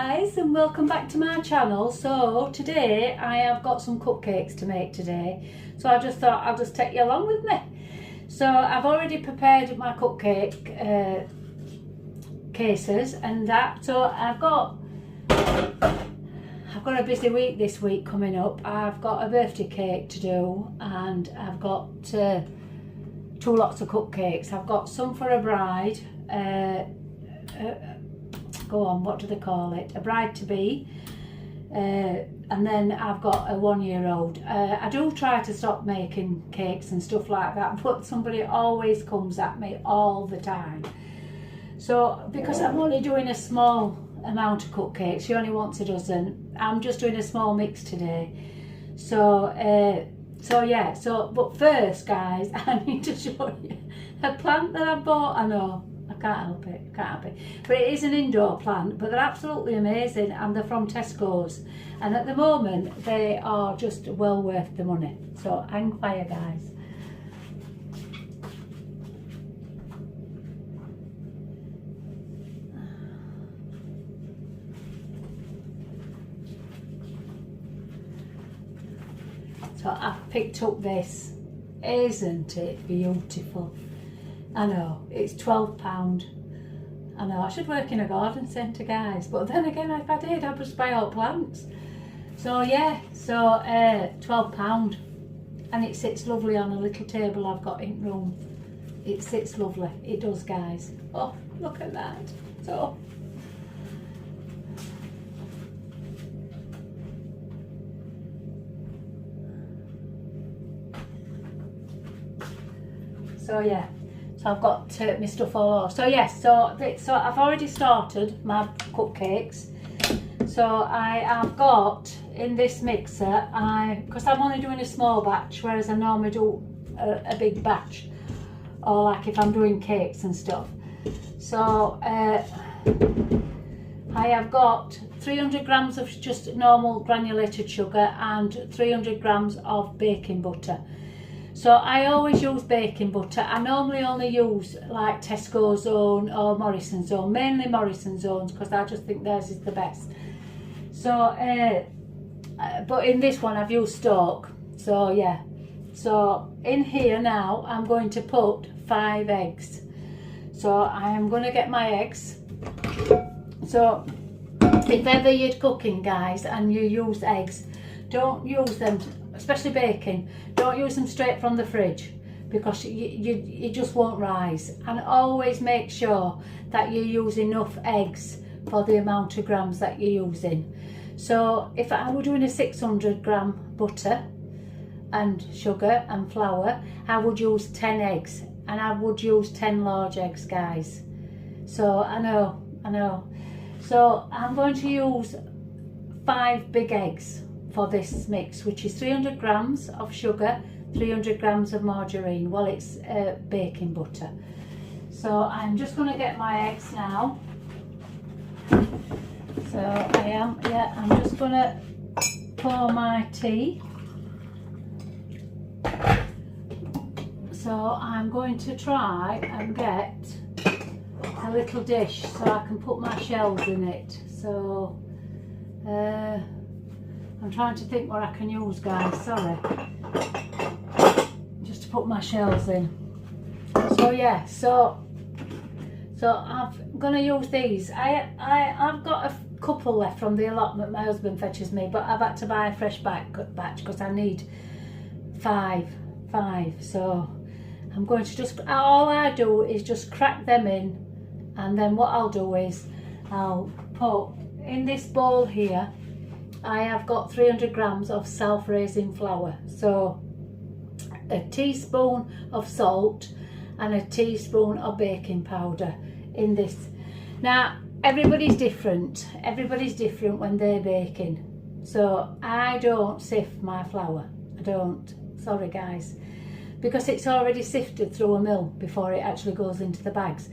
guys, and welcome back to my channel. So today I have got some cupcakes to make today, so I just thought I'll just take you along with me. So I've already prepared my cupcake cases and that. So I've got a busy week this week coming up. I've got a birthday cake to do, and I've got two lots of cupcakes. I've got some for a bride, go on, what do they call it, a bride to be, and then I've got a 1-year-old. I do try to stop making cakes and stuff like that, but somebody always comes at me all the time. So because I'm only doing a small amount of cupcakes, she only wants a dozen, I'm just doing a small mix today. So yeah, but first guys, I need to show you a plant that I bought. I know, I can't help it, but it is an indoor plant, but they're absolutely amazing, and they're from Tesco's, and at the moment they are just well worth the money. So hang fire guys. So I've picked up this, isn't it beautiful? I know, it's £12. I know, I should work in a garden centre guys, but then again if I did I'd just buy all plants. So yeah, so £12, and it sits lovely on a little table I've got in room. It sits lovely, it does guys. Oh, look at that. So yeah, so I've got my stuff all off. So yes, so I've already started my cupcakes. So I have got in this mixer, because I'm only doing a small batch, whereas I normally do a big batch, or like if I'm doing cakes and stuff. So I have got 300 grams of just normal granulated sugar and 300 grams of baking butter. So I always use baking butter. I normally only use like Tesco's own or Morrison's own, mainly Morrison's own, because I just think theirs is the best. So, but in this one I've used Stoke. So yeah, so in here now I'm going to put 5 eggs. So I am going to get my eggs. So if ever you're cooking guys and you use eggs, don't use them, especially baking, don't use them straight from the fridge, because you just won't rise. And always make sure that you use enough eggs for the amount of grams that you're using. So if I were doing a 600 gram butter and sugar and flour, I would use 10 eggs, and I would use 10 large eggs guys. So I know. So I'm going to use 5 big eggs for this mix, which is 300 grams of sugar, 300 grams of margarine. Well, it's baking butter. So I'm just going to get my eggs now. So I'm just going to pour my tea. So I'm going to try and get a little dish so I can put my shells in it. So I'm trying to think what I can use guys, sorry, just to put my shells in. So yeah, so I'm gonna use these. I've got a couple left from the allotment my husband fetches me, but I've had to buy a fresh batch because I need five. So I'm going to just, all I do is just crack them in, and then what I'll do is I'll put in this bowl here, I have got 300 grams of self-raising flour. So a teaspoon of salt and a teaspoon of baking powder in this. Now everybody's different when they're baking. So I don't sift my flour, I don't, sorry guys, because it's already sifted through a mill before it actually goes into the bags.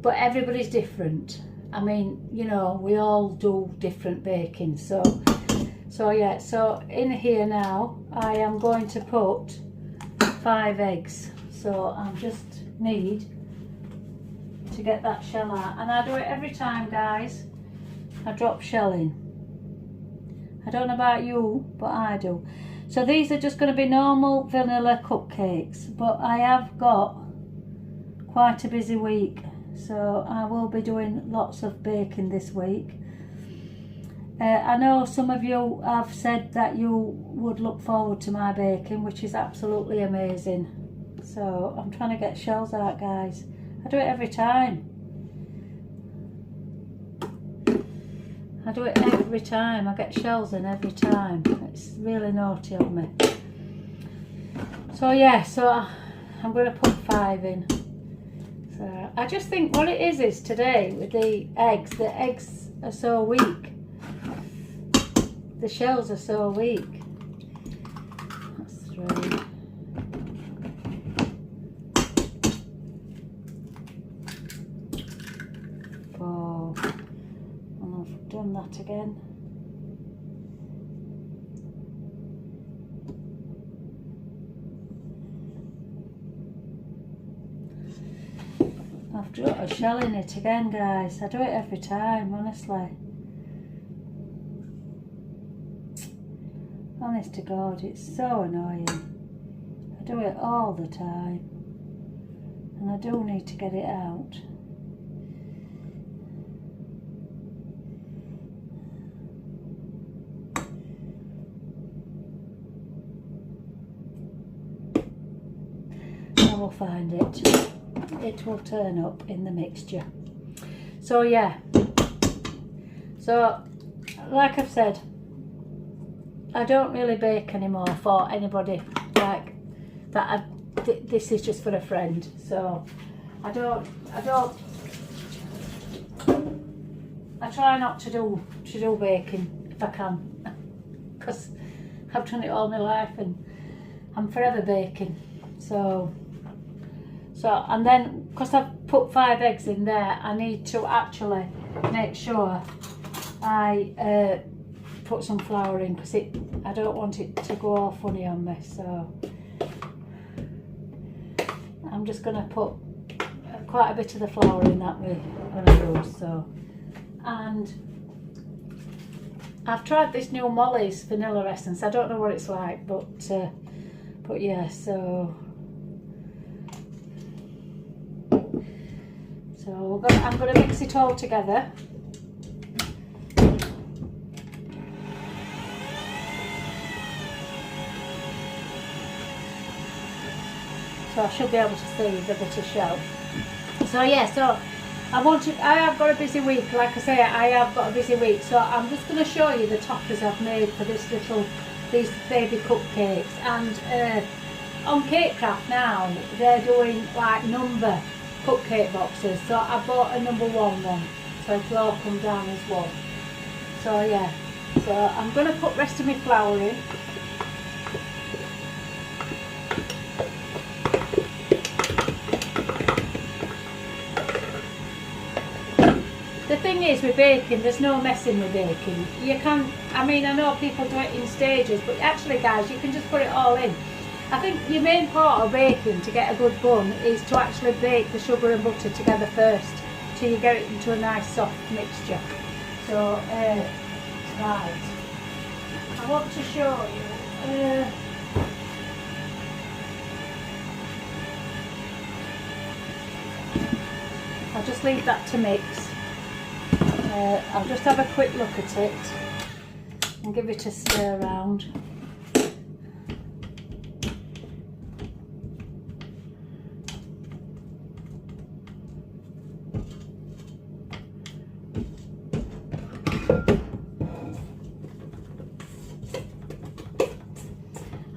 But everybody's different. I mean, you know, we all do different baking. So yeah, so in here now I am going to put 5 eggs. So I just need to get that shell out, and I do it every time guys. I drop shell in. I don't know about you, but I do. So these are just going to be normal vanilla cupcakes, but I have got quite a busy week, so I will be doing lots of baking this week. I know some of you have said that you would look forward to my baking, which is absolutely amazing. So I'm trying to get shells out, guys. I do it every time. I do it every time. I get shells in every time. It's really naughty of me. So yeah, so I'm going to put 5 in. So I just think what it is today with the eggs are so weak. The shells are so weak. That's 3. 4. And I've done that again. I've got a shell in it again, guys. I do it every time, honestly. Honest to God, it's so annoying. I do it all the time. And I do need to get it out. I will find it. It will turn up in the mixture. So yeah. So, like I've said, I don't really bake anymore for anybody like that. This is just for a friend. So I try not to do baking if I can, because I've done it all my life and I'm forever baking. So and then because I've put 5 eggs in there, I need to actually make sure I put some flour in, because I don't want it to go all funny on me. So I'm just going to put quite a bit of the flour in that way when I do. So, and I've tried this new Molly's vanilla essence. I don't know what it's like, but yeah. So I'm going to mix it all together. So I should be able to see the bit of shell. So yeah, so I have got a busy week. Like I say, I have got a busy week. So I'm just going to show you the toppers I've made for these baby cupcakes. And on Cakecraft now, they're doing like number cupcake boxes. So I bought a number 1 one. So it'll all come down as one. So yeah, so I'm going to put the rest of my flour in. The thing is with baking, there's no messing with baking. You can, I mean, I know people do it in stages, but actually guys, you can just put it all in. I think your main part of baking to get a good bun is to actually bake the sugar and butter together first, till you get it into a nice soft mixture. So, right, I want to show you, I'll just leave that to mix. I'll just have a quick look at it and give it a stir around.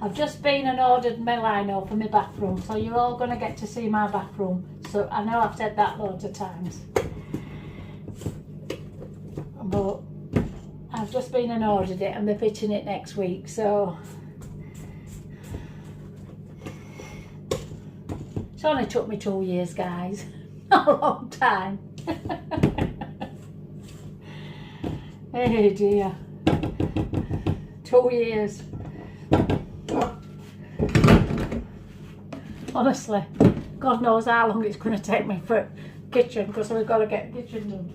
I've just been and ordered my lino for my bathroom, so you're all going to get to see my bathroom. So I know I've said that loads of times, but I've just been and ordered it and they're pitching it next week. So it's only took me 2 years, guys. Not a long time. Hey dear, 2 years. Honestly, God knows how long it's going to take me for kitchen, because we've got to get kitchen done.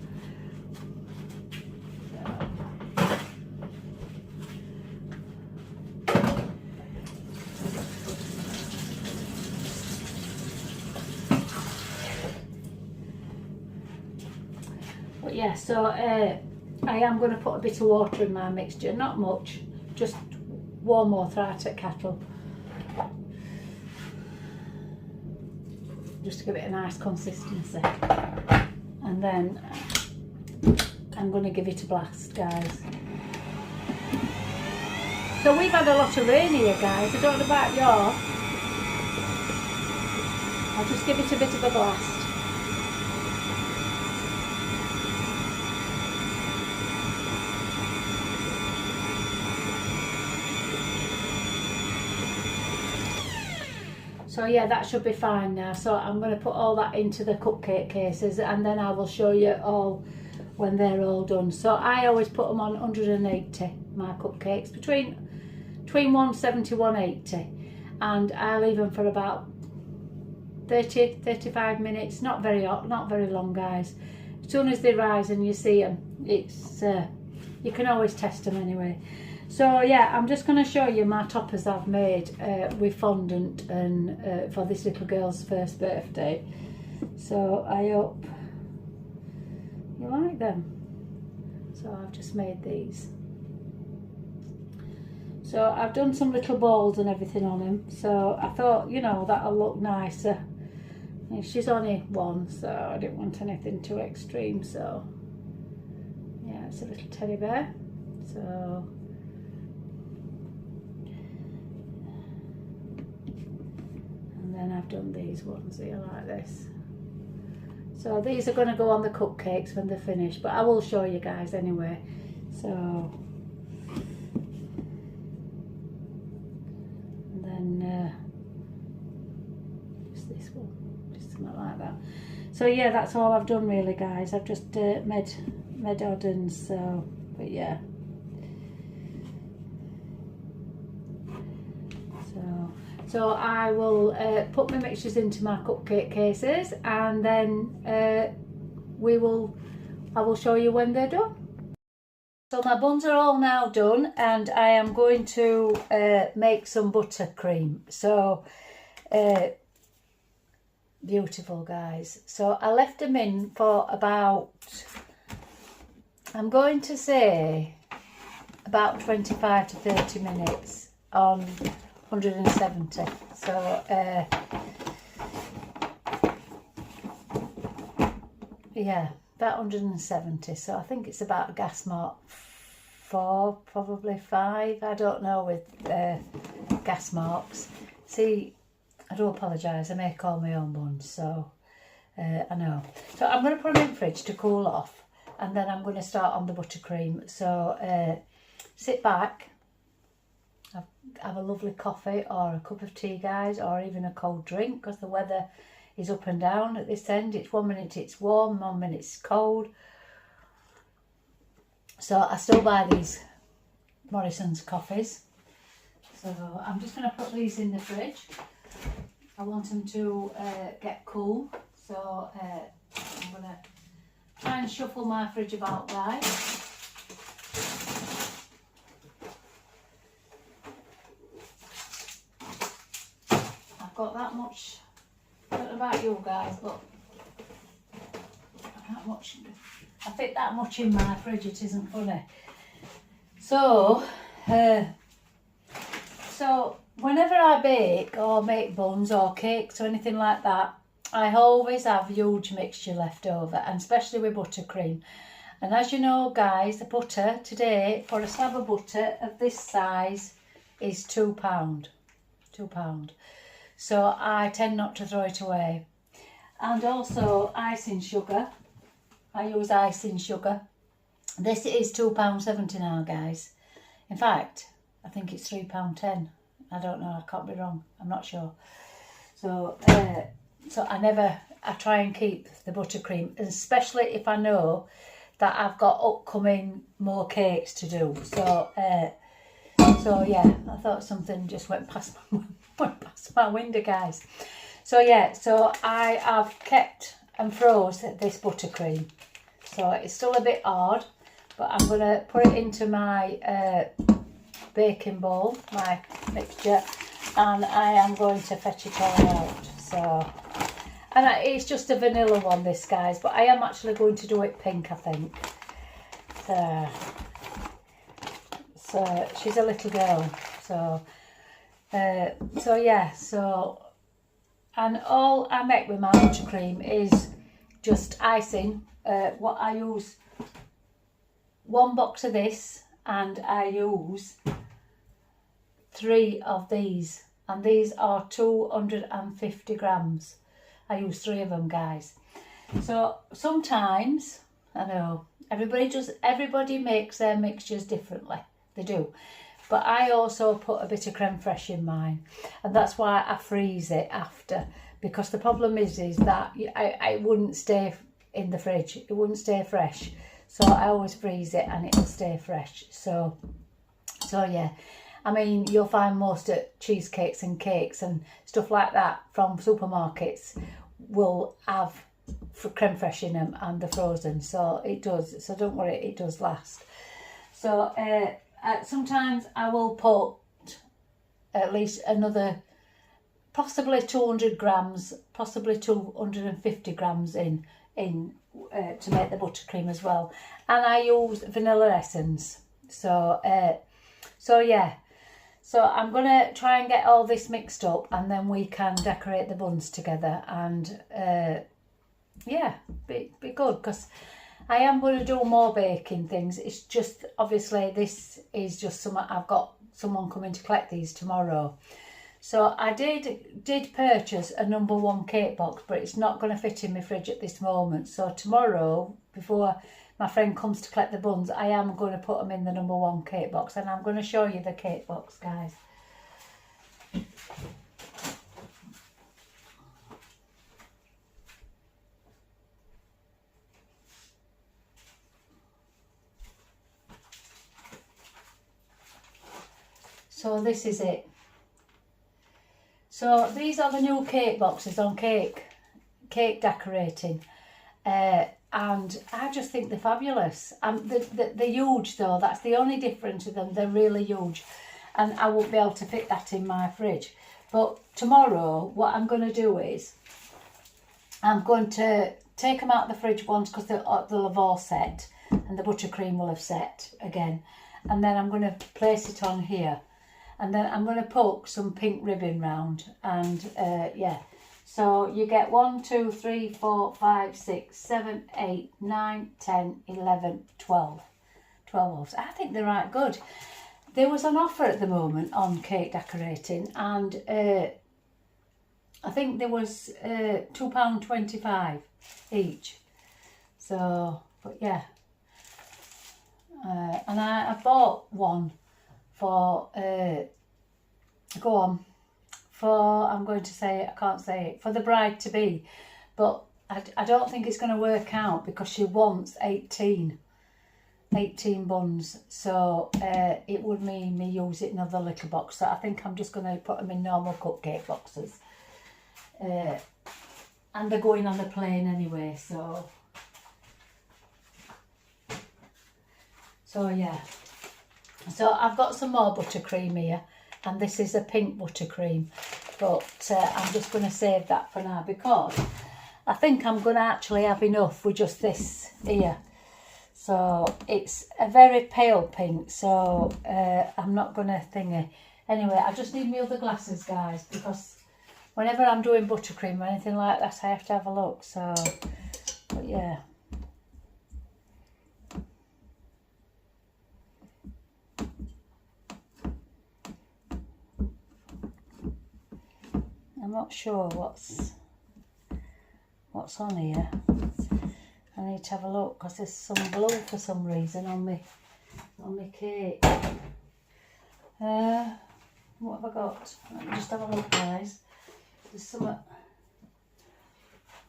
yeah, so I am going to put a bit of water in my mixture, not much, just warm water out at kettle, just to give it a nice consistency. And then I'm going to give it a blast, guys. So we've had a lot of rain here, guys. I don't know about y'all. I'll just give it a bit of a blast. So yeah, that should be fine now. So I'm going to put all that into the cupcake cases, and then I will show you all when they're all done. So I always put them on 180, my cupcakes, between 170 180, and I leave them for about 30-35 minutes. Not very hot, not very long, guys. As soon as they rise and you see them, it's you can always test them anyway. So yeah, I'm just going to show you my toppers I've made with fondant and for this little girl's first birthday. So I hope you like them. So I've just made these. So I've done some little balls and everything on them. So I thought, you know, that'll look nicer. And she's only one, so I didn't want anything too extreme. So yeah, it's a little teddy bear. So then I've done these ones here like this. So these are going to go on the cupcakes when they're finished, but I will show you guys anyway. So and then just this one, just something like that. So yeah, that's all I've done really, guys. I've just made oddens. So but yeah. So I will put my mixtures into my cupcake cases, and then I will show you when they're done. So my buns are all now done, and I am going to make some buttercream. So beautiful, guys. So I left them in for about, I'm going to say about 25 to 30 minutes on 170. So yeah, about 170. So I think it's about a gas mark 4, probably 5. I don't know with gas marks. See, I do apologise. I make all my own buns, so I know. So I'm going to put them in the fridge to cool off, and then I'm going to start on the buttercream. So sit back. Have a lovely coffee or a cup of tea, guys, or even a cold drink, because the weather is up and down at this end. It's 1 minute it's warm, 1 minute it's cold. So I still buy these Morrison's coffees. So I'm just going to put these in the fridge. I want them to get cool. So I'm going to try and shuffle my fridge about right. Got that much, I don't know about you guys, but that much, I fit that much in my fridge, it isn't funny. So so whenever I bake or make buns or cakes or anything like that, I always have huge mixture left over, and especially with buttercream. And as you know, guys, the butter today for a slab of butter of this size is £2. £2. So I tend not to throw it away. And also icing sugar. I use icing sugar. This is £2.70 now, guys. In fact, I think it's £3.10. I don't know, I can't be wrong. I'm not sure. So I try and keep the buttercream, especially if I know that I've got upcoming more cakes to do. So yeah, I thought something just went past my window, guys. So yeah, so I have kept and froze this buttercream. So it's still a bit hard, but I'm going to put it into my baking bowl, my mixture, and I am going to fetch it all out. So And it's just a vanilla one, this, guys, but I am actually going to do it pink, I think. So she's a little girl. So yeah, so, and all I make with my buttercream is just icing. What I use, 1 box of this, and I use 3 of these, and these are 250 grams. I use 3 of them, guys. So sometimes, I know, everybody makes their mixtures differently, they do, but I also put a bit of creme fraiche in mine, and that's why I freeze it after, because the problem is that I wouldn't stay in the fridge, it wouldn't stay fresh, so I always freeze it and it'll stay fresh. So yeah, I mean, you'll find most cheesecakes and cakes and stuff like that from supermarkets will have creme fraiche in them, and they're frozen, so it does, so don't worry, it does last. So sometimes I will put at least another possibly 200 grams, possibly 250 grams in to make the buttercream as well, and I use vanilla essence. So yeah, so I'm gonna try and get all this mixed up, and then we can decorate the buns together, and yeah, be good, because I am going to do more baking things. It's just, obviously, this is just some, I've got someone coming to collect these tomorrow. So I did purchase a #1 cake box, but it's not going to fit in my fridge at this moment. So tomorrow, before my friend comes to collect the buns, I am going to put them in the #1 cake box, and I'm going to show you the cake box, guys. So this is it. So these are the new cake boxes on cake decorating, and I just think they're fabulous. They're huge though, that's the only difference with them, they're really huge, and I won't be able to fit that in my fridge. But tomorrow what I'm going to do is I'm going to take them out of the fridge once, because they'll have all set, and the buttercream will have set again, and then I'm going to place it on here. And then I'm going to poke some pink ribbon round, and yeah, so you get 1, 2, 3, 4, 5, 6, 7, 8, 9, 10, 11, 12 of them. I think they're right good. There was an offer at the moment on cake decorating, and I think there was £2.25 each. So, but yeah, and I bought one for I'm going to say it, I can't say it, for the bride to be, but I don't think it's going to work out, because she wants 18 buns, so it would mean me using another little box. So I think I'm just going to put them in normal cupcake boxes, and they're going on the plane anyway, so yeah. So I've got some more buttercream here, and this is a pink buttercream, but I'm just going to save that for now, because I think I'm going to actually have enough with just this here. So it's a very pale pink, so I'm not going to thingy. Anyway, I just need my other glasses, guys, because whenever I'm doing buttercream or anything like that, I have to have a look. So, but yeah. I'm not sure what's on here. I need to have a look, because there's some blue for some reason on my cake. What have I got? Let me just have a look, guys. There's some,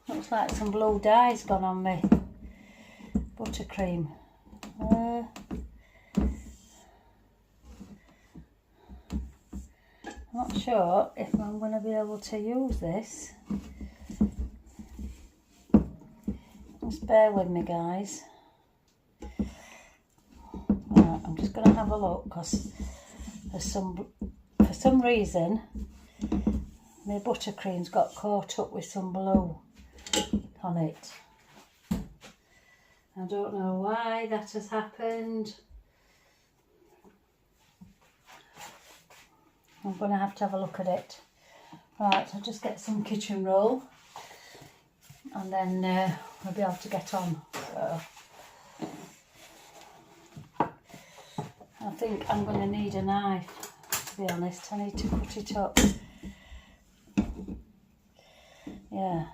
looks like some blue dye's gone on me buttercream. I'm not sure if I'm going to be able to use this. Just bear with me, guys. Right, I'm just going to have a look, because there's for some reason my buttercream's got caught up with some blue. on it. I don't know why that has happened. I'm going to have a look at it. Right, I'll just get some kitchen roll and then we'll be able to get on. So I think I'm going to need a knife, to be honest. I need to cut it up. Yeah.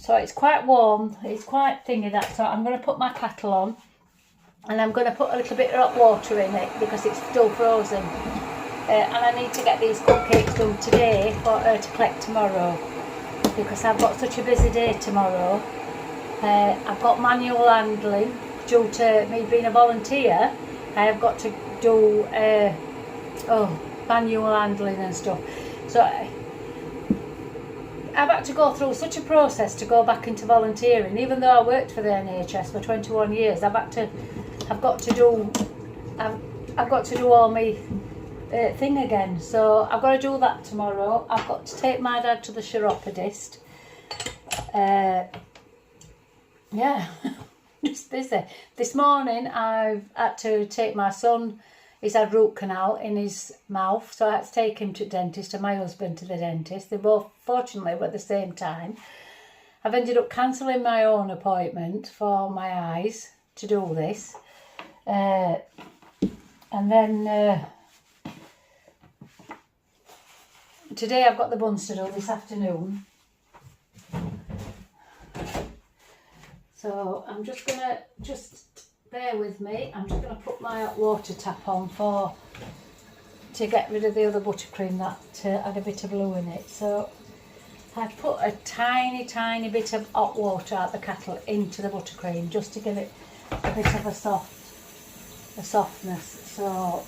So it's quite warm, it's quite thingy that, so I'm going to put my kettle on and I'm going to put a little bit of hot water in it because it's still frozen. And I need to get these cupcakes done today for her to collect tomorrow because I've got such a busy day tomorrow. I've got manual handling due to me being a volunteer. I have got to do manual handling and stuff. So I've had to go through such a process to go back into volunteering. Even though I worked for the NHS for 21 years, I've got to do all my thing again. So I've got to do that tomorrow. I've got to take my dad to the chiropodist. Yeah, just busy. This morning I've had to take my son. He's had root canal in his mouth, so I had to take him to the dentist and my husband to the dentist. They both, fortunately, were at the same time. I've ended up cancelling my own appointment for my eyes to do this. And then today I've got the buns to do this afternoon. So I'm just going to, bear with me, I'm just going to put my hot water tap on to get rid of the other buttercream that had a bit of blue in it. So I put a tiny bit of hot water out the kettle into the buttercream just to give it a bit of a softness. So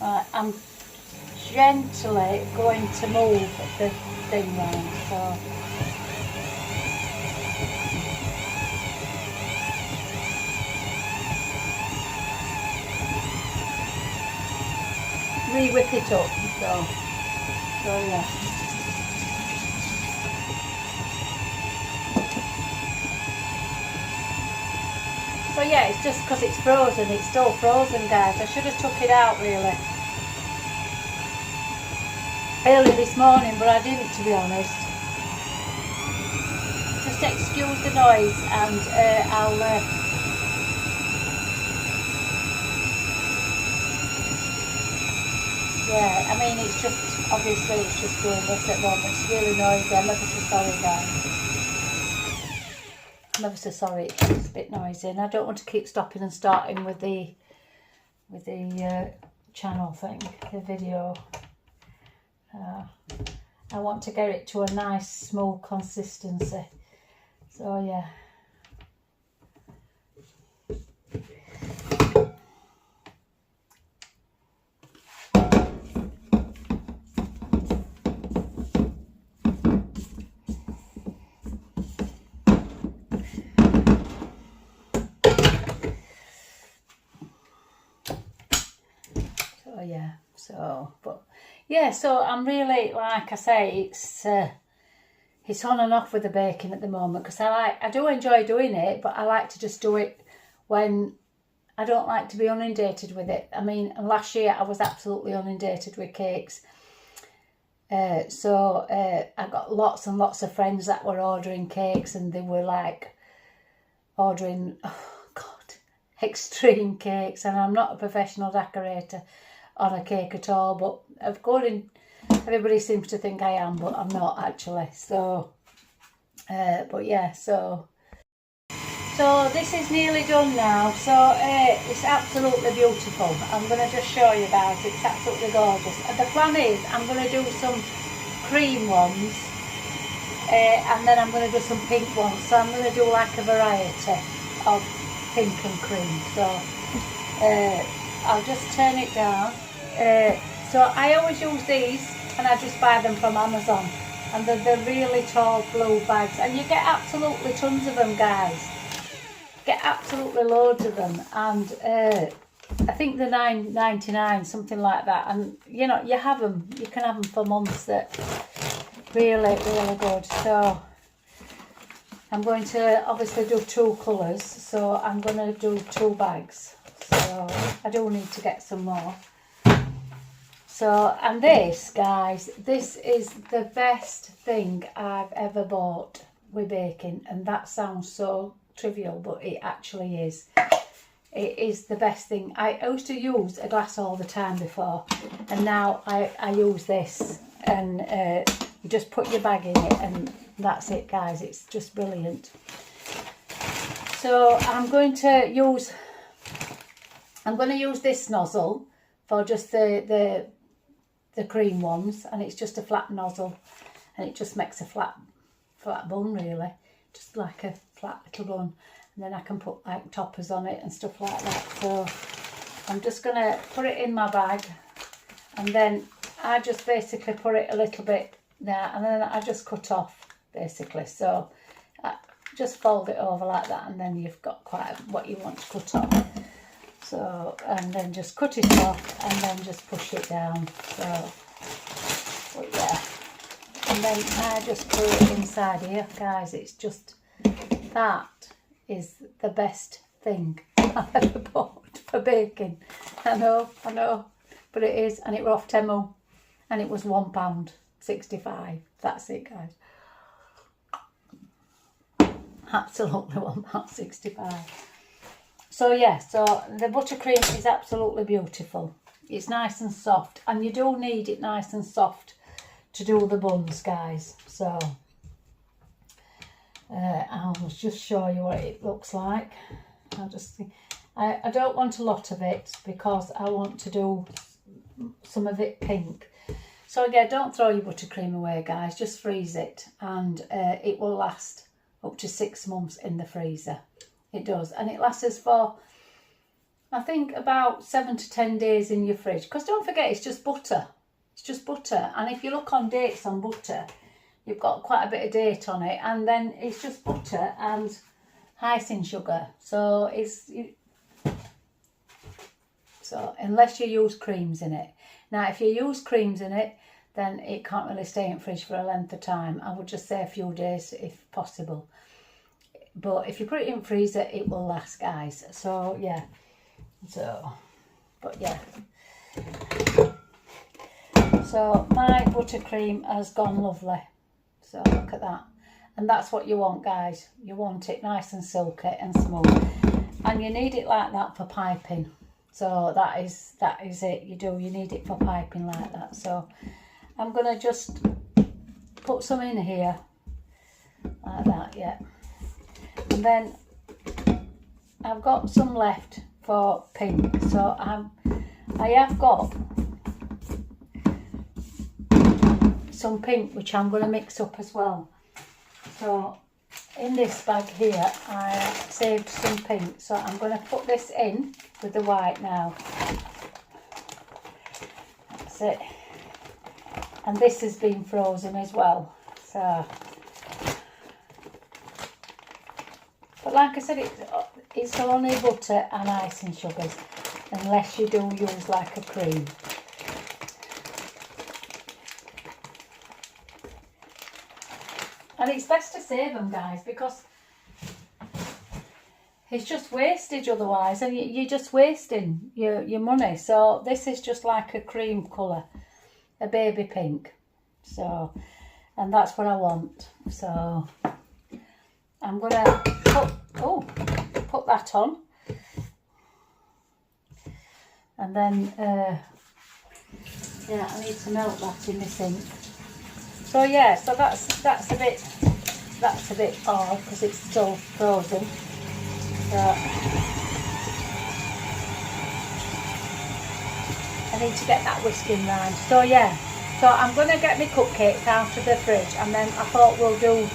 I'm gently going to move the thing round. So re-whip it up, so yeah. So yeah, it's just because it's frozen, it's still frozen, guys. I should have took it out really early this morning, but I didn't, to be honest. Just excuse the noise and I'll yeah, I mean, it's just, obviously it's just doing this at the moment. It's really noisy. I'm ever so sorry, guys. I'm ever so sorry, it's just a bit noisy. And I don't want to keep stopping and starting with the channel thing, the video. I want to get it to a nice, smooth consistency. So, yeah. So I'm really, like I say, it's on and off with the baking at the moment because I do enjoy doing it, but I like to just do it when I don't like to be inundated with it. I mean, last year I was absolutely inundated with cakes. So I got lots and lots of friends that were ordering cakes, and they were like ordering, oh God, extreme cakes. And I'm not a professional decorator on a cake at all, but according, everybody seems to think I am, but I'm not actually. So but yeah, so this is nearly done now. So it's absolutely beautiful. I'm going to just show you guys, it's absolutely gorgeous. And the plan is I'm going to do some cream ones and then I'm going to do some pink ones. So I'm going to do like a variety of pink and cream. So I'll just turn it down. So I always use these, and I just buy them from Amazon, and they're really tall blue bags, and you get absolutely tons of them, guys. Get absolutely loads of them, and I think they're $9.99, something like that. And you know, you have them, you can have them for months. That really good. So I'm going to obviously do 2 colours, so I'm going to do 2 bags. So I do need to get some more. So, and this, guys, this is the best thing I've ever bought with baking, and that sounds so trivial, but it actually is. It is the best thing. I used to use a glass all the time before, and now I use this, and you just put your bag in it, and that's it, guys. It's just brilliant. So I'm going to use this nozzle for just the cream ones, and it's just a flat nozzle, and it just makes a flat bun, really, just like a flat little bun. And then I can put like toppers on it and stuff like that. So I'm just going to put it in my bag, and then I just basically put it a little bit there, and then I just cut off basically. So I just fold it over like that, and then you've got quite what you want to cut off. So, and then just cut it off, and then just push it down. So, but yeah, and then I just put it inside here, guys. It's just, that is the best thing I've ever bought for baking. I know, but it is, and it was off Temu, and it was £1.65. That's it, guys. Absolutely £1.65. So yeah, so the buttercream is absolutely beautiful. It's nice and soft, and you do need it nice and soft to do the buns, guys. So I'll just show you what it looks like. I'll just think, I don't want a lot of it because I want to do some of it pink. So again, don't throw your buttercream away, guys. Just freeze it, and it will last up to 6 months in the freezer. It does, and it lasts us for, I think, about 7 to 10 days in your fridge. Because don't forget, it's just butter. It's just butter, and if you look on dates on butter, you've got quite a bit of date on it, and then it's just butter and icing sugar. So so unless you use creams in it. Now, if you use creams in it, then it can't really stay in fridge for a length of time. I would just say a few days if possible. But if you put it in freezer, it will last, guys. So yeah. So, but yeah. So my buttercream has gone lovely. So look at that. And that's what you want, guys. You want it nice and silky and smooth. And you need it like that for piping. So that is it. You need it for piping like that. So I'm going to just put some in here. Like that, yeah. And then I've got some left for pink. So I have got some pink which I'm going to mix up as well. So in this bag here I saved some pink, so I'm going to put this in with the white now. That's it. And this has been frozen as well. So, but like I said, it's only butter and icing sugars, unless you do use like a cream. And it's best to save them, guys, because it's just wastage otherwise, and you're just wasting your money. So this is just like a cream colour, a baby pink. So, and that's what I want. So I'm gonna put that on, and then yeah, I need to melt that in the sink. So yeah, so that's a bit odd because it's still frozen. So I need to get that whisking round. So yeah, So I'm going to get my cupcakes out of the fridge, and then I thought we'll do,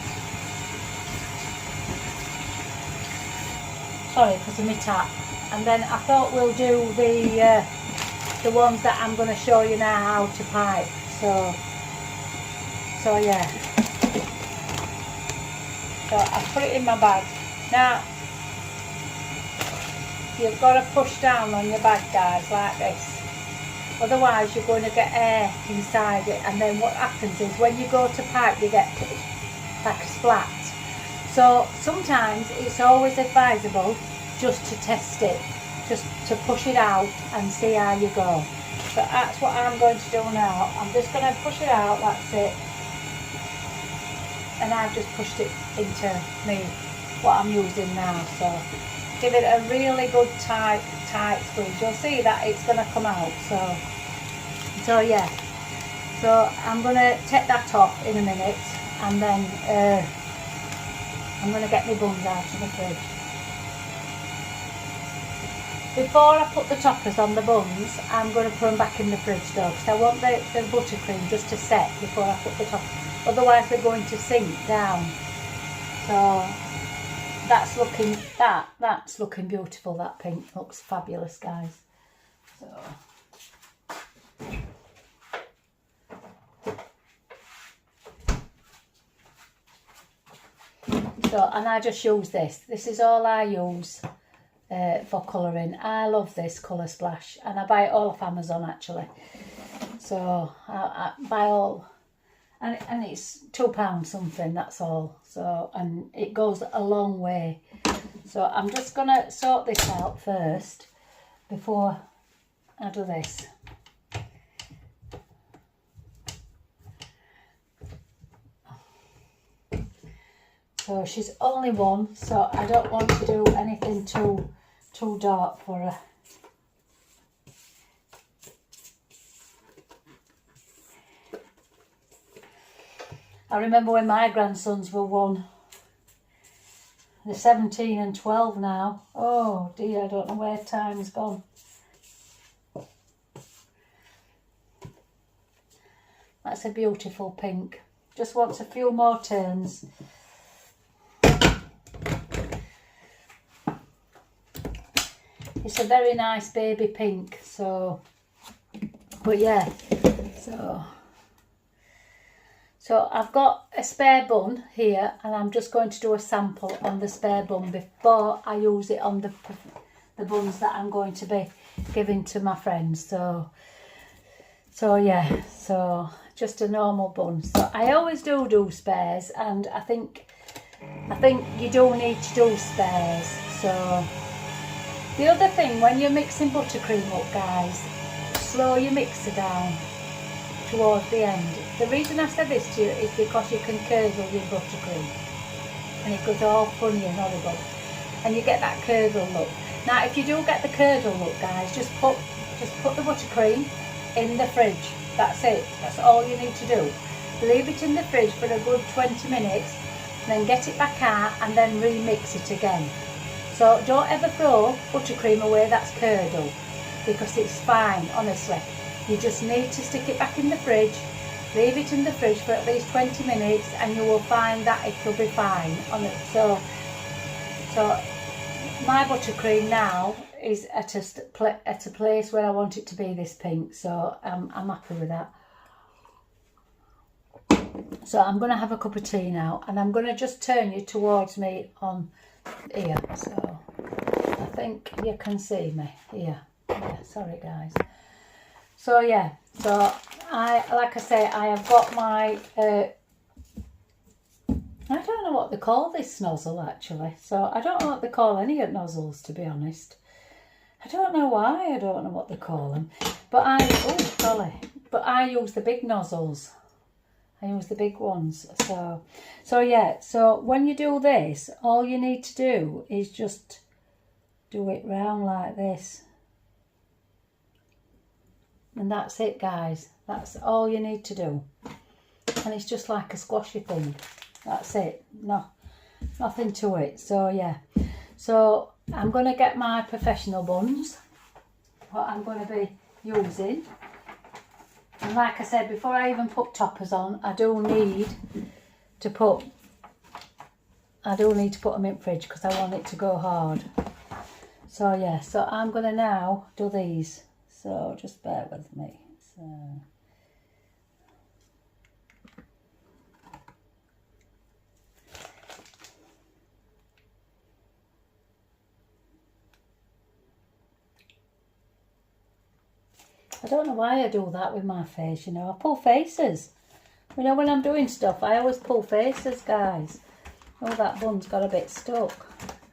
sorry because of my tap, and then I thought we'll do the ones that I'm going to show you now how to pipe. So yeah, so I put it in my bag. Now you've got to push down on your bag, guys, like this. Otherwise you're going to get air inside it, and then what happens is when you go to pipe you get like a splat. So sometimes it's always advisable just to test it, just to push it out and see how you go. So that's what I'm going to do now. I'm just going to push it out, that's it. And I've just pushed it into what I'm using now. So give it a really good tight squeeze. You'll see that it's going to come out. So yeah. So I'm going to take that off in a minute, and then I'm going to get my buns out of the fridge. Before I put the toppers on the buns, I'm going to put them back in the fridge though, because I want the buttercream just to set before I put the top. Otherwise they're going to sink down. So that's looking beautiful. That pink looks fabulous, guys. So, and I just use this. This is all I use for colouring. I love this colour splash, and I buy it all off Amazon actually. So I buy all, and it's £2 something, that's all. So, and it goes a long way. So I'm just gonna sort this out first before I do this. So she's only one, so I don't want to do anything too dark for her. I remember when my grandsons were one. They're 17 and 12 now. Oh dear, I don't know where time's gone. That's a beautiful pink. Just wants a few more turns. It's a very nice baby pink, so, but yeah, so I've got a spare bun here, and I'm just going to do a sample on the spare bun before I use it on the buns that I'm going to be giving to my friends. So yeah, so just a normal bun. So I always do spares, and I think you do need to do spares. So the other thing, when you're mixing buttercream up, guys, slow your mixer down towards the end. The reason I said this to you is because you can curdle your buttercream, and it goes all funny and horrible, and you get that curdle look. Now if you do get the curdle look, guys, just put the buttercream in the fridge. That's it. That's all you need to do. Leave it in the fridge for a good 20 minutes, then get it back out and then remix it again. So don't ever throw buttercream away that's curdled, because it's fine, honestly. You just need to stick it back in the fridge, leave it in the fridge for at least 20 minutes, and you will find that it'll be fine on it. So my buttercream now is at a place where I want it to be this pink, so I'm happy with that. So I'm going to have a cup of tea now, and I'm going to just turn you towards me on here, so I think you can see me here. Yeah, sorry guys. So yeah, so like I say, I have got my I don't know what they call this nozzle actually. So I don't know what they call any nozzles, to be honest. I don't know why, I don't know what they call them. But I use the big nozzles. I use the big ones. So yeah, so when you do this, all you need to do is just do it round like this. And that's it, guys. That's all you need to do. And it's just like a squashy thing. That's it. No, nothing to it. So yeah. So I'm going to get my professional buns, what I'm going to be using. And like I said, before I even put toppers on, I do need to put them in fridge because I want it to go hard. So yeah, so I'm gonna now do these. So just bear with me. So I don't know why I do that with my face, you know. I pull faces. You know, when I'm doing stuff, I always pull faces, guys. Oh, that bun's got a bit stuck.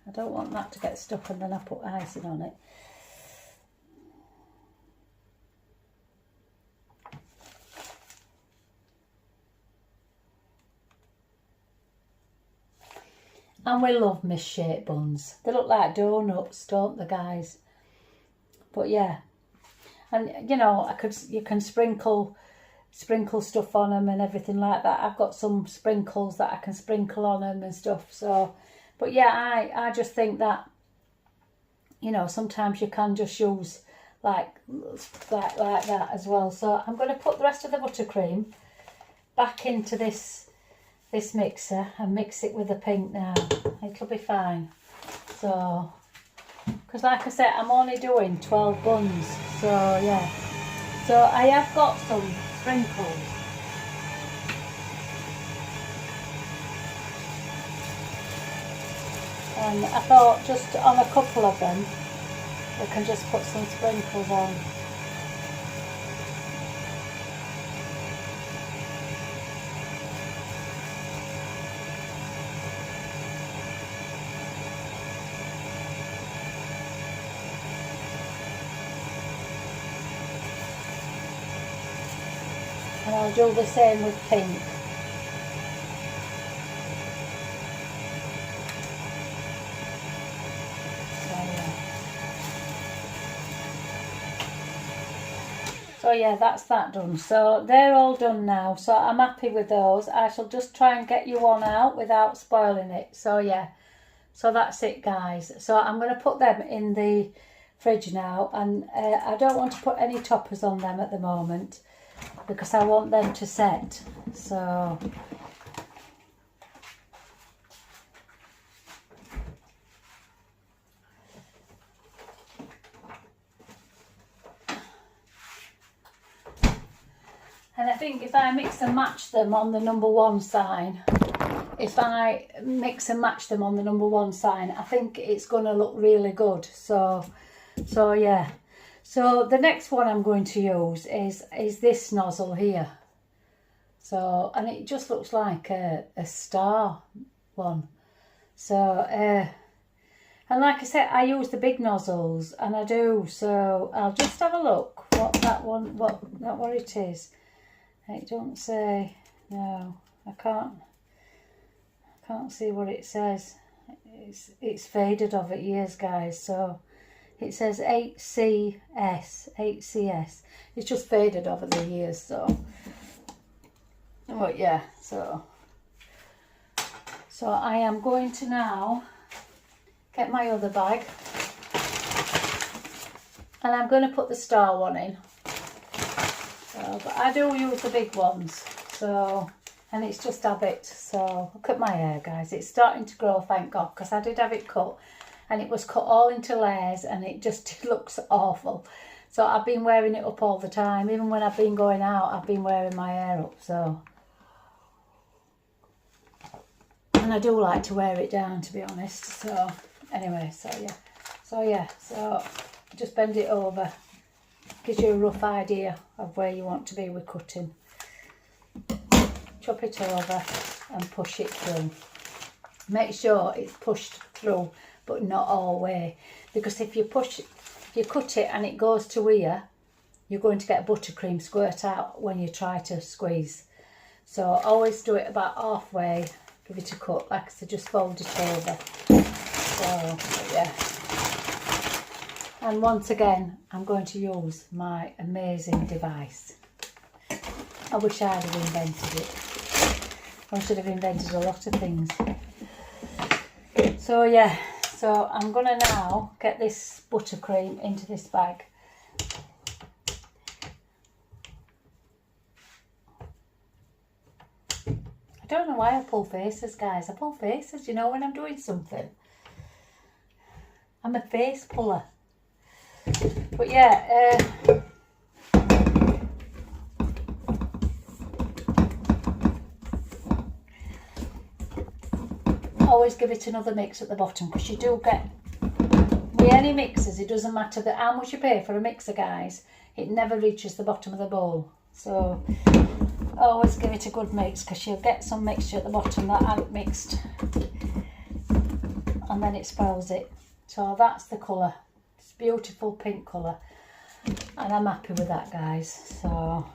I don't want that to get stuck and then I put icing on it. And we love misshaped buns. They look like donuts, don't they, guys? But yeah. And you know, you can sprinkle stuff on them and everything like that. I've got some sprinkles that I can sprinkle on them and stuff. So, but yeah, I just think that, you know, sometimes you can just use like that as well. So I'm going to put the rest of the buttercream back into this mixer and mix it with the pink now. It'll be fine. So, because like I said, I'm only doing 12 buns. So yeah. So I have got some sprinkles. And I thought just on a couple of them, we can just put some sprinkles on. And I'll do the same with pink. So yeah, that's that done. So they're all done now. So I'm happy with those. I shall just try and get you one out without spoiling it. So yeah, so that's it, guys. So I'm going to put them in the fridge now. And I don't want to put any toppers on them at the moment, because I want them to set. So and I think if I mix and match them on the #1 sign, I think it's going to look really good. So yeah. So the next one I'm going to use is this nozzle here. So, and it just looks like a star one. So, and like I said, I use the big nozzles, and I do. So I'll just have a look what it is. It don't say. No, I can't see what it says. It's faded over years, guys. So it says 8CS. It's just faded over the years. So, but yeah. So I am going to now get my other bag, and I'm going to put the star one in. So, but I do use the big ones. So, and it's just habit. So look at my hair, guys. It's starting to grow, thank God, because I did have it cut, and it was cut all into layers, and it just looks awful. So I've been wearing it up all the time. Even when I've been going out, I've been wearing my hair up. So, and I do like to wear it down, to be honest. So anyway, so yeah, so just bend it over. Gives you a rough idea of where you want to be with cutting. Chop it over and push it through. Make sure it's pushed through, but not all the way, because if you cut it and it goes to here, you're going to get buttercream squirt out when you try to squeeze. So always do it about halfway, give it a cut, like I said, just fold it over. So yeah. And once again, I'm going to use my amazing device. I wish I'd have invented it. I should have invented a lot of things. So yeah, so I'm going to now get this buttercream into this bag. I don't know why I pull faces, guys. I pull faces, you know, when I'm doing something. I'm a face puller. But yeah, always give it another mix at the bottom, because you do get, with any mixers, it doesn't matter how much you pay for a mixer, guys, it never reaches the bottom of the bowl. So always give it a good mix, because you'll get some mixture at the bottom that ain't mixed, and then it spoils it. So that's the colour. It's a beautiful pink colour, and I'm happy with that, guys. So,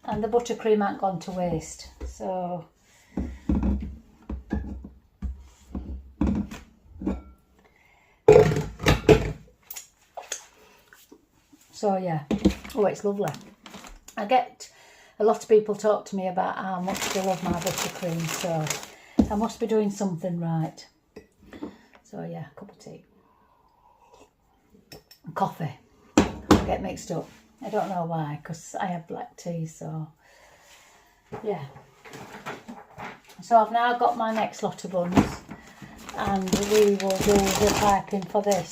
and the buttercream ain't gone to waste. So yeah, oh, it's lovely. I get a lot of people talk to me about how much they love my buttercream, so I must be doing something right. So yeah, cup of tea. Coffee. Get mixed up. I don't know why, because I have black tea, so yeah. So I've now got my next lot of buns, and we will do the piping for this.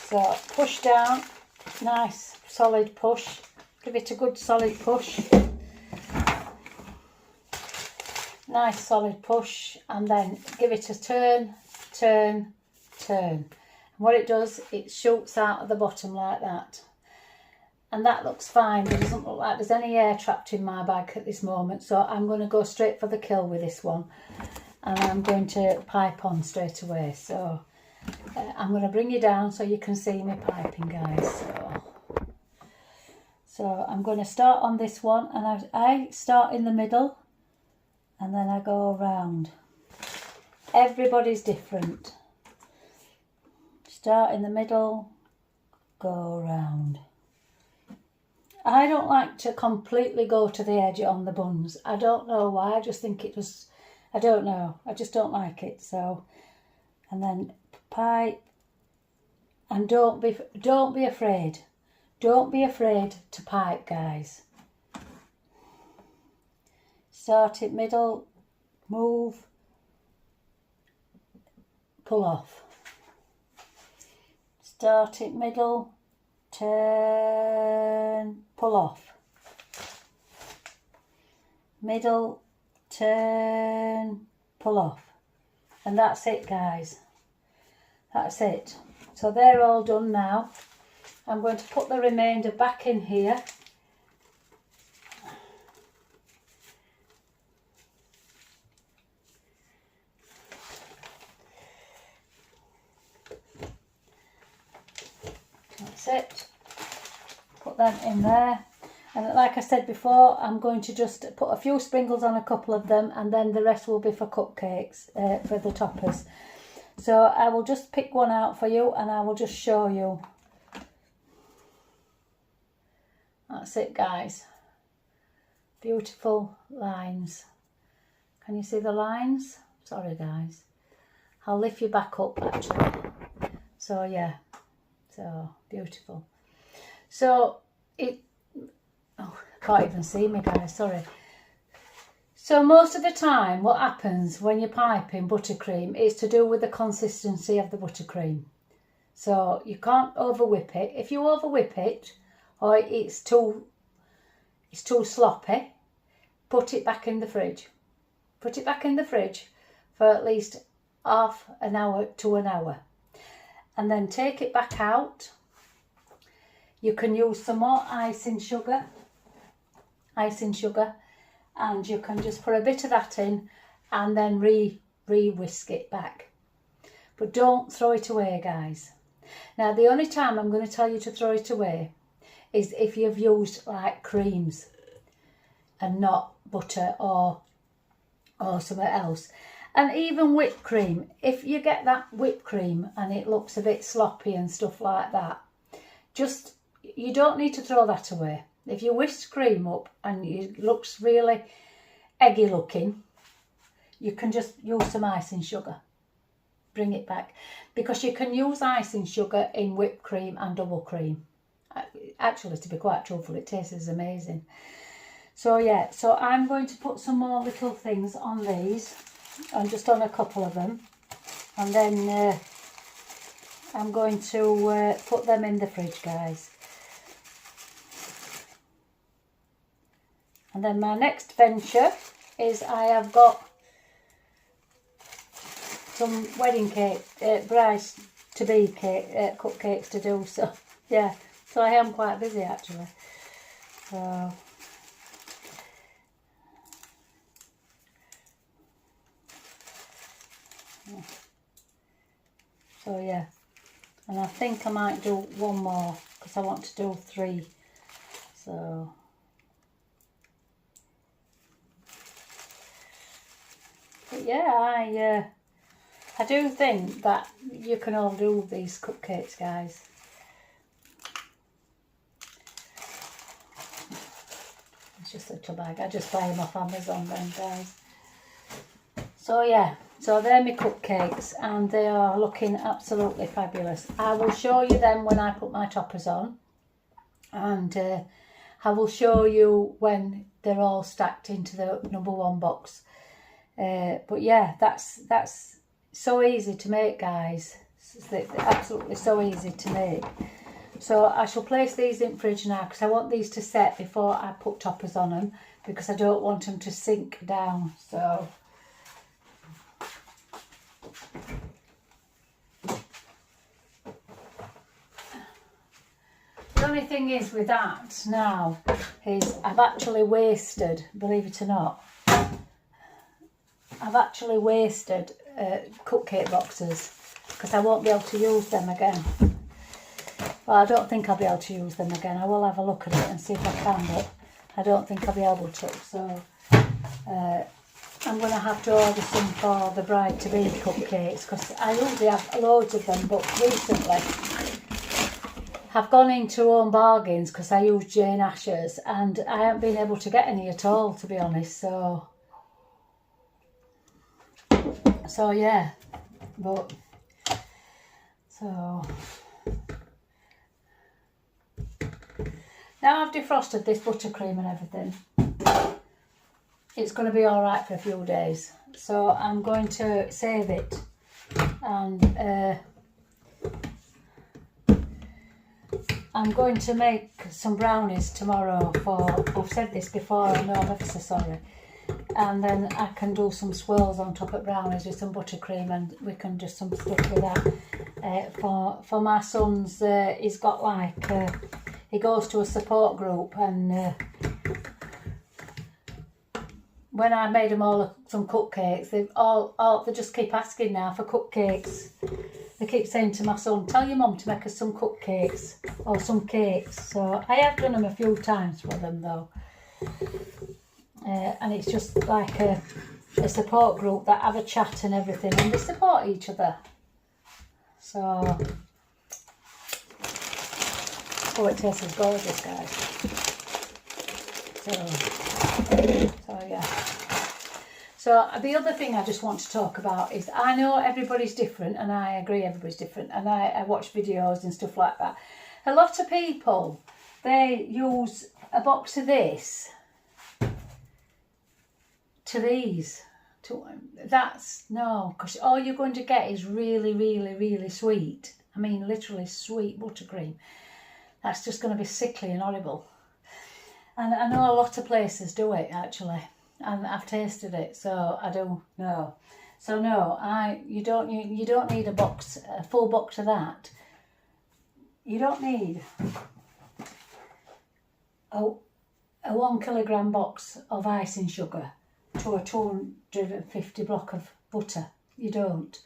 So push down, nice solid push, give it a good solid push, nice solid push, and then give it a turn, turn, turn. And what it does, it shoots out at the bottom like that. And that looks fine. It doesn't look like there's any air trapped in my bag at this moment. So I'm going to go straight for the kill with this one. And I'm going to pipe on straight away. So I'm going to bring you down so you can see me piping, guys. So I'm going to start on this one. And I start in the middle. And then I go around. Everybody's different. Start in the middle. Go around. I don't like to completely go to the edge on the buns. I don't know why. I just think it was, I don't know. I just don't like it. So, and then pipe, and don't be afraid. Don't be afraid to pipe, guys. Start it middle, move, pull off. Start it middle, turn, pull off. Middle, turn, pull off. And that's it, guys. That's it. So they're all done now. I'm going to put the remainder back in here. That's it. Put them in there, and like I said before, I'm going to just put a few sprinkles on a couple of them, and then the rest will be for cupcakes, for the toppers. So I will just pick one out for you, and I will just show you. That's it, guys. Beautiful lines. Can you see the lines? Sorry, guys. I'll lift you back up, actually. So yeah, so beautiful. So I can't even see me, guys, sorry. So most of the time what happens when you're piping buttercream is to do with the consistency of the buttercream. So you can't over whip it. If you over whip it, or it's too sloppy, put it back in the fridge. Put it back in the fridge for at least half an hour to an hour. And then take it back out. You can use some more icing sugar, and you can just put a bit of that in and then re-whisk it back. But don't throw it away, guys. Now, the only time I'm going to tell you to throw it away is if you've used like creams and not butter or something else. And even whipped cream, if you get that whipped cream and it looks a bit sloppy and stuff like that, you don't need to throw that away. If you whisk cream up and it looks really eggy looking, you can just use some icing sugar. Bring it back. Because you can use icing sugar in whipped cream and double cream. Actually, to be quite truthful, it tastes amazing. So yeah, so I'm going to put some more little things on these, and just on a couple of them, and then I'm going to put them in the fridge, guys. And then my next venture is I have got some wedding cake, brides to be cake, cupcakes to do. So yeah, so I am quite busy actually. So yeah, and I think I might do one more because I want to do 3. So but yeah, I do think that you can all do these cupcakes, guys. It's just a little bag. I just buy them off Amazon then, guys. So yeah, so they're my cupcakes and they are looking absolutely fabulous. I will show you them when I put my toppers on, and I will show you when they're all stacked into the #1 box. But yeah, that's so easy to make, guys. They're absolutely so easy to make. So I shall place these in fridge now because I want these to set before I put toppers on them, because I don't want them to sink down. So the only thing is with that now is I've actually wasted, believe it or not, I've actually wasted cupcake boxes because I won't be able to use them again. Well, I don't think I'll be able to use them again. I will have a look at it and see if I can, but I don't think I'll be able to. So I'm going to have to order some for the bride-to-be cupcakes because I usually have loads of them, but recently I've gone into Home Bargains because I use Jane Asher's and I haven't been able to get any at all, to be honest. So yeah, but so now I've defrosted this buttercream and everything, it's going to be all right for a few days. So I'm going to save it, and I'm going to make some brownies tomorrow for, I've said this before, I know I'm ever so sorry. And then I can do some swirls on top of brownies with some buttercream, and we can do some stuff with that. For my son's, he's got like, he goes to a support group, and when I made them all some cupcakes, they just keep asking now for cupcakes. They keep saying to my son, tell your mum to make us some cupcakes or some cakes. So I have done them a few times for them though. And it's just like a support group that have a chat and everything, and they support each other. So, oh, it tastes gorgeous, guys. So yeah. So the other thing I just want to talk about is, I know everybody's different, and I agree everybody's different, and I watch videos and stuff like that. A lot of people, they use a box of this to these. That's no, because all you're going to get is really, really, really sweet. I mean, literally sweet buttercream. That's just going to be sickly and horrible. And I know a lot of places do it actually, and I've tasted it, so I do know. So no, you don't need a full box of that. You don't need a 1 kilogram box of icing sugar to a 250 block of butter. You don't.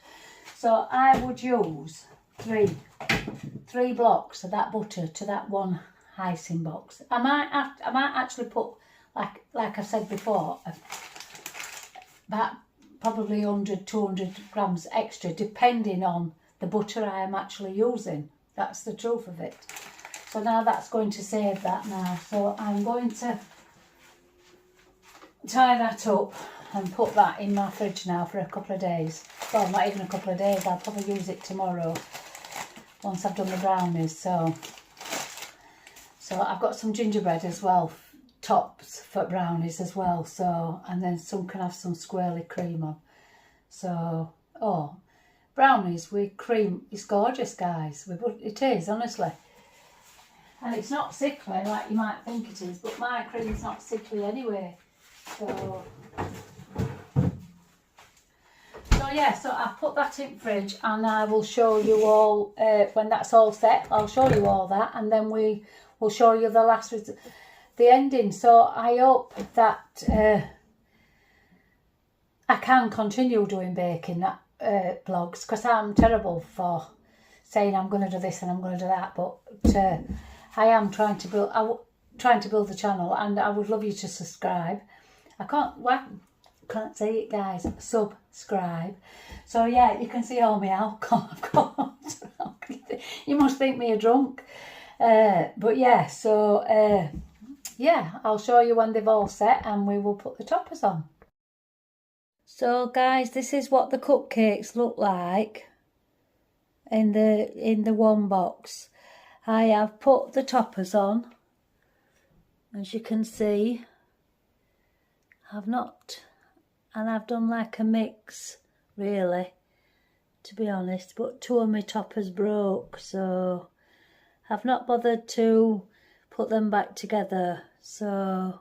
So I would use three blocks of that butter to that one icing box. I might actually put, like I said before, about probably 100-200 grams extra, depending on the butter I am actually using. That's the truth of it. So now that's going to save that now. So I'm going to tie that up and put that in my fridge now for a couple of days. Well, not even a couple of days, I'll probably use it tomorrow once I've done the brownies. So I've got some gingerbread as well tops for brownies as well. So, and then some can have some swirly cream on. So, oh, brownies with cream is gorgeous, guys. It is, honestly. And it's not sickly like you might think it is, but my cream's not sickly anyway. So yeah, so I put that in fridge, and I will show you all when that's all set. I'll show you all that, and then we will show you the ending. So I hope that I can continue doing baking vlogs, because I'm terrible for saying I'm going to do this and I'm going to do that, but I am trying to build the channel, and I would love you to subscribe. I can't say it, guys. Subscribe. So yeah, you can see all my alcohol, of course. You must think me a drunk. But yeah, so yeah, I'll show you when they've all set, and we will put the toppers on. So guys, this is what the cupcakes look like in the one box. I have put the toppers on, as you can see. I've done like a mix, really, to be honest, but two of my toppers broke, so I've not bothered to put them back together. So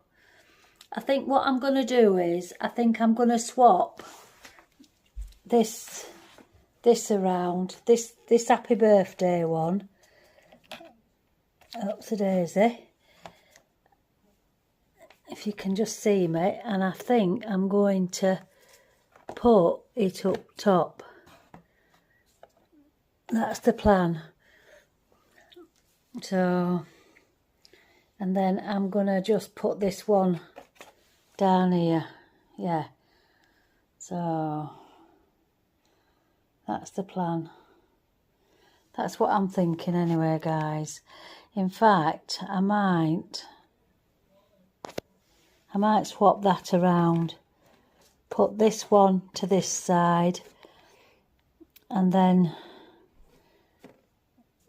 I think what I'm going to do is, I think I'm going to swap this around, this happy birthday one, up to Daisy, if you can just see me, and I think I'm going to put it up top. That's the plan. So, and then I'm gonna just put this one down here. Yeah, so that's the plan. That's what I'm thinking anyway, guys. In fact, I might swap that around, put this one to this side, and then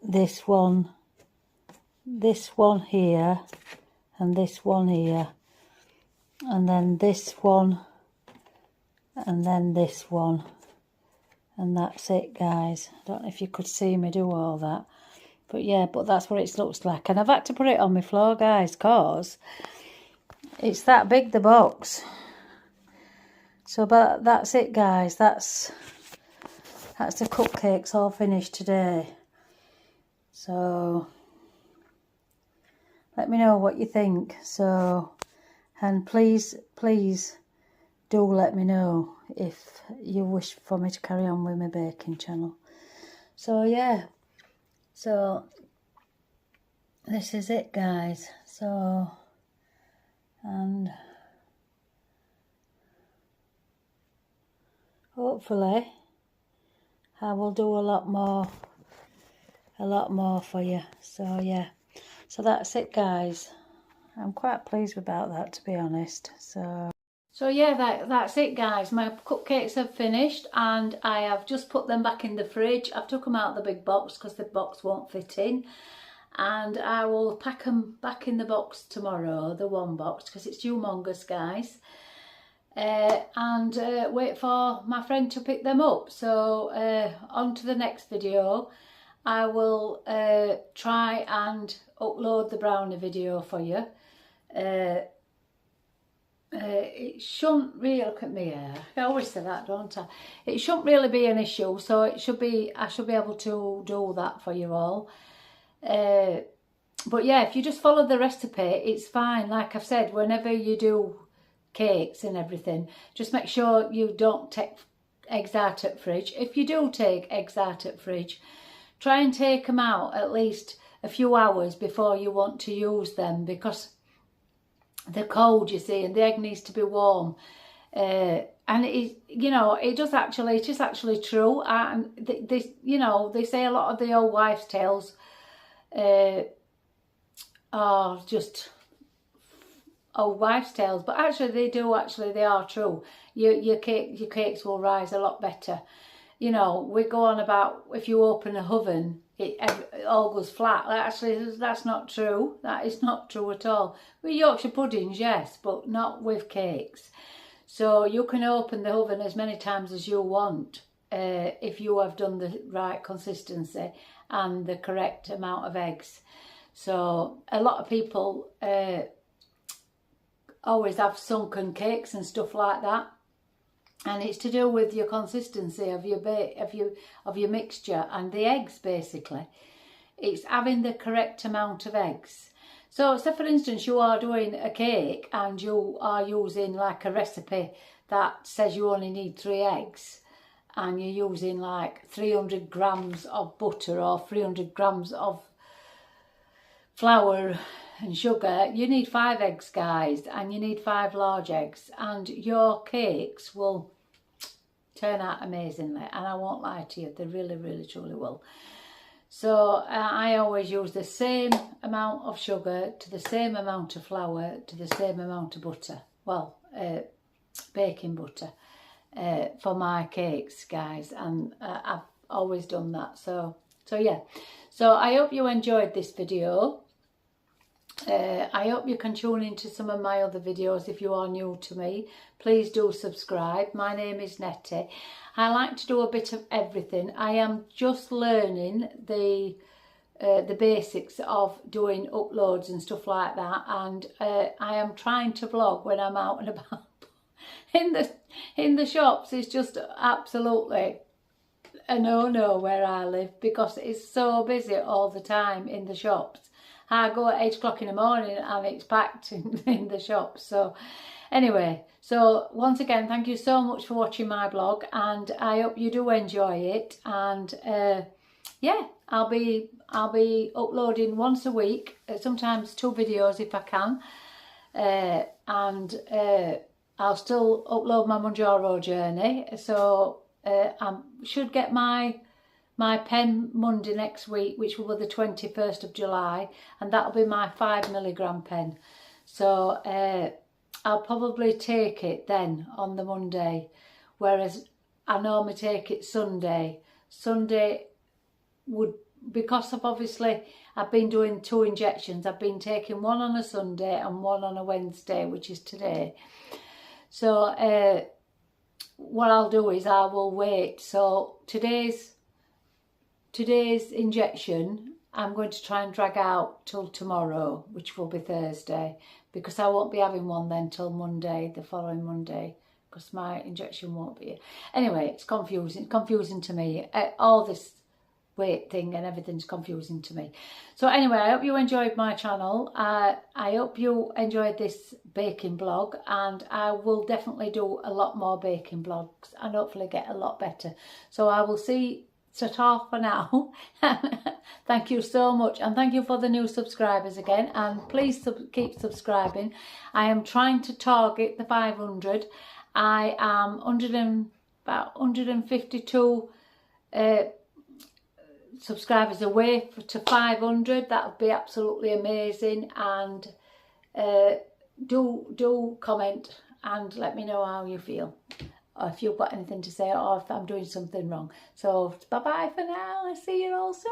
this one here, and this one here, and then this one, and then this one, and that's it, guys. I don't know if you could see me do all that, but yeah, but that's what it looks like. And I've had to put it on my floor, guys, because it's that big, the box. So, but that's it, guys. That's the cupcakes all finished today. So let me know what you think. So, and please do let me know if you wish for me to carry on with my baking channel. So yeah, so this is it, guys. So, and hopefully I will do a lot more for you. So yeah, so that's it, guys. I'm quite pleased about that, to be honest. So yeah, that's it, guys. My cupcakes have finished, and I have just put them back in the fridge. I've took them out of the big box because the box won't fit in, and I will pack them back in the box tomorrow, the one box, because it's humongous, guys. And wait for my friend to pick them up. So on to the next video. I will try and upload the brownie video for you. It shouldn't really, look at me here, I always say that, don't I? It shouldn't really be an issue, so I should be able to do that for you all. But yeah, if you just follow the recipe, it's fine. Like I've said, whenever you do cakes and everything, just make sure you don't take eggs out of fridge. If you do take eggs out of fridge, try and take them out at least a few hours before you want to use them, because they're cold, you see, and the egg needs to be warm. And it is actually true. And they say a lot of the old wives' tales are just old wives' tales, but actually they are true. Your cakes will rise a lot better. You know, we go on about if you open a oven, it all goes flat. Actually, that's not true. That is not true at all. With Yorkshire puddings, yes, but not with cakes. So you can open the oven as many times as you want if you have done the right consistency and the correct amount of eggs. So a lot of people always have sunken cakes and stuff like that, and it's to do with your consistency of your mixture and the eggs. Basically, it's having the correct amount of eggs. So say for instance you are doing a cake and you are using like a recipe that says you only need 3 eggs, and you're using like 300 grams of butter or 300 grams of flour and sugar. You need 5 eggs, guys, and you need 5 large eggs, and your cakes will turn out amazingly, and I won't lie to you, they really, really, truly will. So I always use the same amount of sugar to the same amount of flour to the same amount of butter, well, baking butter, for my cakes, guys, and I've always done that. So yeah, so I hope you enjoyed this video. I hope you can tune into some of my other videos. If you are new to me, please do subscribe. My name is Nettie. I like to do a bit of everything. I am just learning the basics of doing uploads and stuff like that, and I am trying to vlog when I'm out and about. in the shops, it's just absolutely a no-no where I live, because it's so busy all the time in the shops. I go at 8 o'clock in the morning and it's packed in the shops. So anyway, so once again, thank you so much for watching my blog, and I hope you do enjoy it. And yeah, I'll be uploading once a week, sometimes 2 videos if I can, and I'll still upload my Manjaro journey. So I should get my pen Monday next week, which will be the 21st of July, and that'll be my 5mg pen. So I'll probably take it then on the Monday, whereas I normally take it Sunday. Sunday would, because of obviously I've been doing 2 injections, I've been taking one on a Sunday and one on a Wednesday, which is today. So what I'll do is I will wait. So today's injection I'm going to try and drag out till tomorrow, which will be Thursday, because I won't be having one then till Monday, the following Monday, because my injection won't be. Anyway, it's confusing to me. All this weight thing and everything's confusing to me. So anyway, I hope you enjoyed my channel. I hope you enjoyed this baking blog, and I will definitely do a lot more baking blogs and hopefully get a lot better. So I will see off for now. Thank you so much, and thank you for the new subscribers again, and please keep subscribing. I am trying to target the 500. I am about 152 subscribers away to 500. That would be absolutely amazing, and do comment and let me know how you feel, or if you've got anything to say, or if I'm doing something wrong. So bye bye for now. I'll see you all soon.